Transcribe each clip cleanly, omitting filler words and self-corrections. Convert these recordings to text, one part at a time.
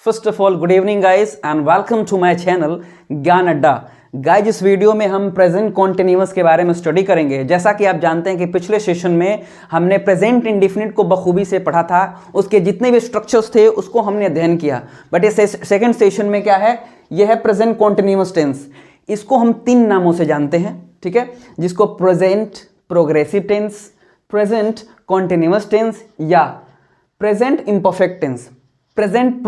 First of all good evening guys and welcome to my channel Gyan Adda. Guys इस video में हम present continuous के बारे में स्टडी करेंगे। जैसा कि आप जानते हैं कि पिछले सेशन में हमने प्रेजेंट इंडेफिनिट को बखूबी से पढ़ा था, उसके जितने भी स्ट्रक्चर्स थे उसको हमने अध्ययन किया। बट ये सेकेंड सेशन में क्या है, यह है प्रेजेंट कॉन्टिन्यूअस टेंस। इसको हम 3 नामों से जानते हैं, ठीक है, जिसको present progressive tense, present continuous tense या present imperfect tense. Present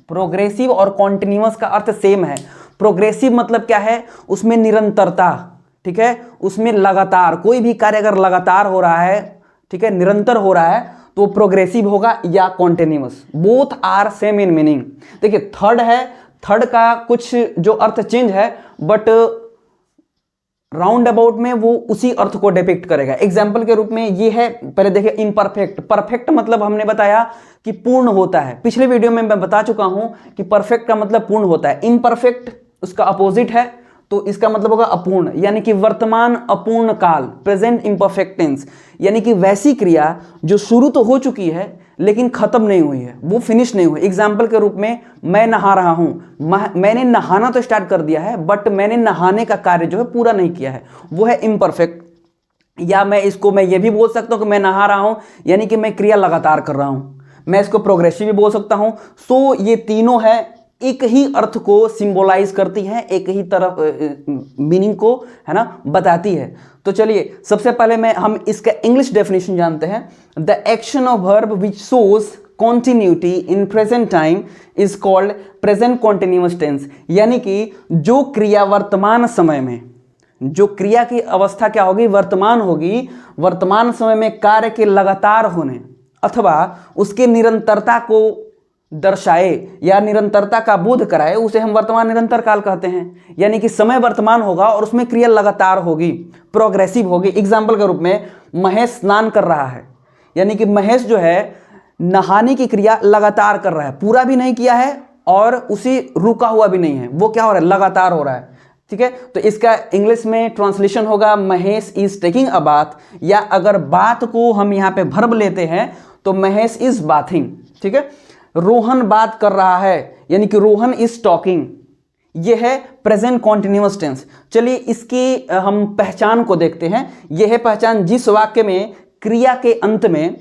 progressive और कॉन्टिन्यूअस का अर्थ सेम है। प्रोग्रेसिव मतलब क्या है, उसमें निरंतरता, ठीक है, उसमें लगातार कोई भी कार्य अगर लगातार हो रहा है, ठीक है, निरंतर हो रहा है तो प्रोग्रेसिव होगा या continuous. Both are same in meaning. देखिए थर्ड है, थर्ड का कुछ जो अर्थ चेंज है बट राउंड अबाउट में वो उसी अर्थ को डिपिक्ट करेगा। एग्जाम्पल के रूप में ये है, पहले देखिए इम्परफेक्ट। परफेक्ट मतलब हमने बताया कि पूर्ण होता है, पिछले वीडियो में मैं बता चुका हूं कि परफेक्ट का मतलब पूर्ण होता है। इम्परफेक्ट उसका अपोजिट है, तो इसका मतलब होगा अपूर्ण, यानी कि वर्तमान अपूर्ण काल, प्रेजेंट इम्परफेक्ट टेंस, यानी कि वैसी क्रिया जो शुरू तो हो चुकी है लेकिन खत्म नहीं हुई है, वो फिनिश नहीं हुई। एग्जाम्पल के रूप में मैं नहा रहा हूं, मैंने नहाना तो स्टार्ट कर दिया है बट मैंने नहाने का कार्य जो है पूरा नहीं किया है, वो है इम्परफेक्ट। या मैं ये भी बोल सकता हूं कि मैं नहा रहा हूं यानी कि मैं क्रिया लगातार कर रहा हूं। मैं इसको प्रोग्रेसिव भी बोल सकता हूं। सो ये तीनों है, एक ही अर्थ को सिंबलाइज करती है, एक ही तरफ मीनिंग को, है ना, बताती है। तो चलिए सबसे पहले हम इसका इंग्लिश डेफिनेशन जानते हैं। The action of verb which shows continuity in present time is called present continuous tense. यानी कि जो क्रिया वर्तमान समय में, जो क्रिया की अवस्था क्या होगी, वर्तमान होगी, वर्तमान समय में कार्य के लगातार होने अथवा उसके निरंतरता को दर्शाए या निरंतरता का बोध कराए, उसे हम वर्तमान निरंतर काल कहते हैं। यानी कि समय वर्तमान होगा और उसमें क्रिया लगातार होगी, प्रोग्रेसिव होगी। एग्जाम्पल के रूप में महेश स्नान कर रहा है, यानी कि महेश जो है नहाने की क्रिया लगातार कर रहा है, पूरा भी नहीं किया है और उसी रुका हुआ भी नहीं है, वो क्या हो रहा है, लगातार हो रहा है, ठीक है। तो इसका इंग्लिश में ट्रांसलेशन होगा Mahesh is taking a bath, या अगर बात को हम यहाँ पे वर्ब लेते हैं तो महेश इज बाथिंग, ठीक है। रोहन बात कर रहा है, यानी कि रोहन इज टॉकिंग, यह है प्रेजेंट कॉन्टिन्यूअस टेंस। चलिए इसकी हम पहचान को देखते हैं। यह है पहचान, जिस वाक्य में क्रिया के अंत में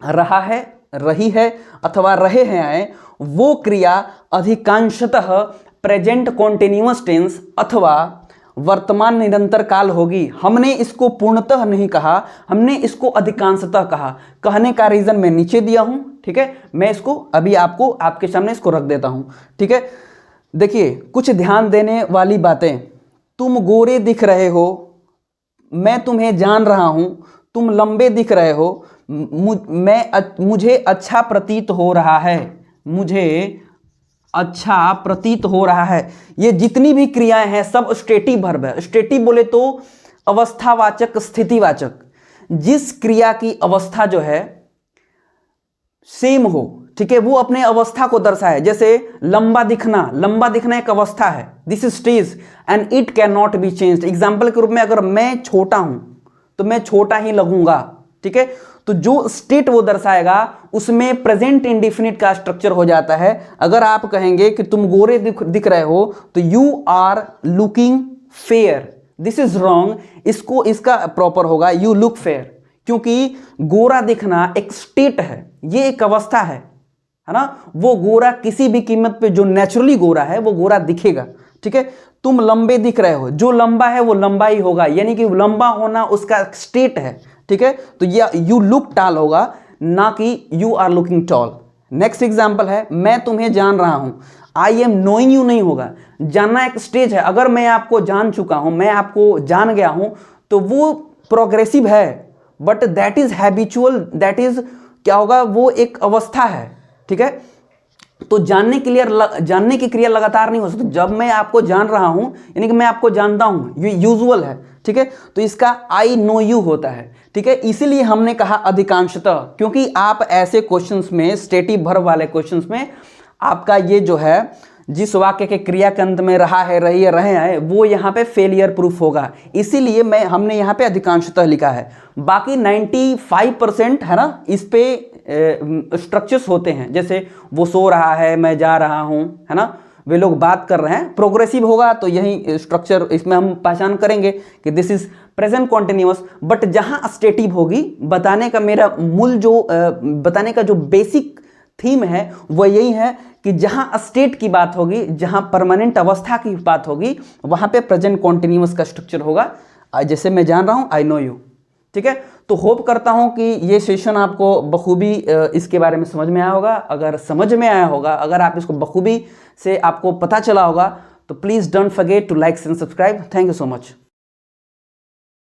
रहा है, रही है अथवा रहे हैं आए, वो क्रिया अधिकांशतः प्रेजेंट कॉन्टिन्यूअस टेंस अथवा वर्तमान निरंतर काल होगी। हमने इसको पूर्णतः नहीं कहा, हमने इसको अधिकांशतः कहा। कहने का रीजन मैं नीचे दिया हूं, ठीक है, मैं इसको अभी आपको आपके सामने इसको रख देता हूं, ठीक है। देखिए कुछ ध्यान देने वाली बातें। तुम गोरे दिख रहे हो, मैं तुम्हें जान रहा हूं, तुम लंबे दिख रहे हो, मुझे अच्छा प्रतीत हो रहा है, मुझे अच्छा प्रतीत हो रहा है। ये जितनी भी क्रियाएं हैं सब स्टेटिव वर्ब है। स्टेटिव बोले तो अवस्थावाचक, स्थितिवाचक। जिस क्रिया की अवस्था जो है सेम हो, ठीक है, वो अपने अवस्था को दर्शाए। जैसे लंबा दिखना एक अवस्था है, this is stage and it can not be changed. Example के रूप में अगर मैं छोटा हूं तो मैं छोटा ही लगूंगा, ठीक है। तो जो स्टेट वो दर्शाएगा उसमें प्रेजेंट इंडेफिनिट का स्ट्रक्चर हो जाता है। अगर आप कहेंगे कि तुम गोरे दिख रहे हो तो you are looking fair, this is wrong. इसका प्रॉपर होगा यू लुक फेयर, क्योंकि गोरा दिखना एक स्टेट है, ये एक अवस्था है ना। वो गोरा किसी भी कीमत पे जो नेचुरली गोरा है वो गोरा दिखेगा, ठीक है। तुम लंबे दिख रहे हो, जो लंबा है वो लंबा ही होगा, यानी कि लंबा होना उसका स्टेट है, ठीक है। तो यू लुक टॉल होगा, ना कि you are looking tall. Next example है मैं तुम्हें जान रहा हूं, आई एम नोइंग यू नहीं होगा। जानना एक स्टेज है, अगर मैं आपको जान चुका हूं, मैं आपको जान गया हूं, तो वो प्रोग्रेसिव है, but that is habitual, that is क्या होगा, वो एक अवस्था है, ठीक है। तो जानने की क्रिया लगातार नहीं हो सकती। जब मैं आपको जान रहा हूं यानी कि मैं आपको जानता हूं, ये यूजुअल है, ठीक है। तो इसका आई नो यू होता है, ठीक है। इसीलिए हमने कहा अधिकांशतः, क्योंकि आप ऐसे क्वेश्चंस में, स्टेटिव वर्ब वाले क्वेश्चंस में आपका ये जो है, जिस वाक्य के क्रिया के अंत में रहा है, रही है, रहे हैं, वो यहाँ पे फेलियर प्रूफ होगा। इसीलिए हमने यहाँ पे अधिकांशतः लिखा है। बाकी 95% है ना, इस पे स्ट्रक्चर्स होते हैं, जैसे वो सो रहा है, मैं जा रहा हूँ, है ना, वे लोग बात कर रहे हैं, प्रोग्रेसिव होगा तो यही स्ट्रक्चर इसमें हम पहचान करेंगे कि this is present continuous. But जहां स्टेटिव होगी, बताने का मेरा मूल जो बताने का जो बेसिक थीम है वो यही है कि जहां स्टेट की बात होगी, जहां परमानेंट अवस्था की बात होगी, वहां पे प्रेजेंट कॉन्टिन्यूअस का स्ट्रक्चर होगा। जैसे मैं जान रहा हूं, आई नो यू। ठीक है, तो होप करता हूं कि ये सेशन आपको बखूबी इसके बारे में समझ में आया होगा। अगर समझ में आया होगा, अगर आप इसको बखूबी से आपको पता चला होगा, तो please don't forget to like and subscribe. Thank you so much.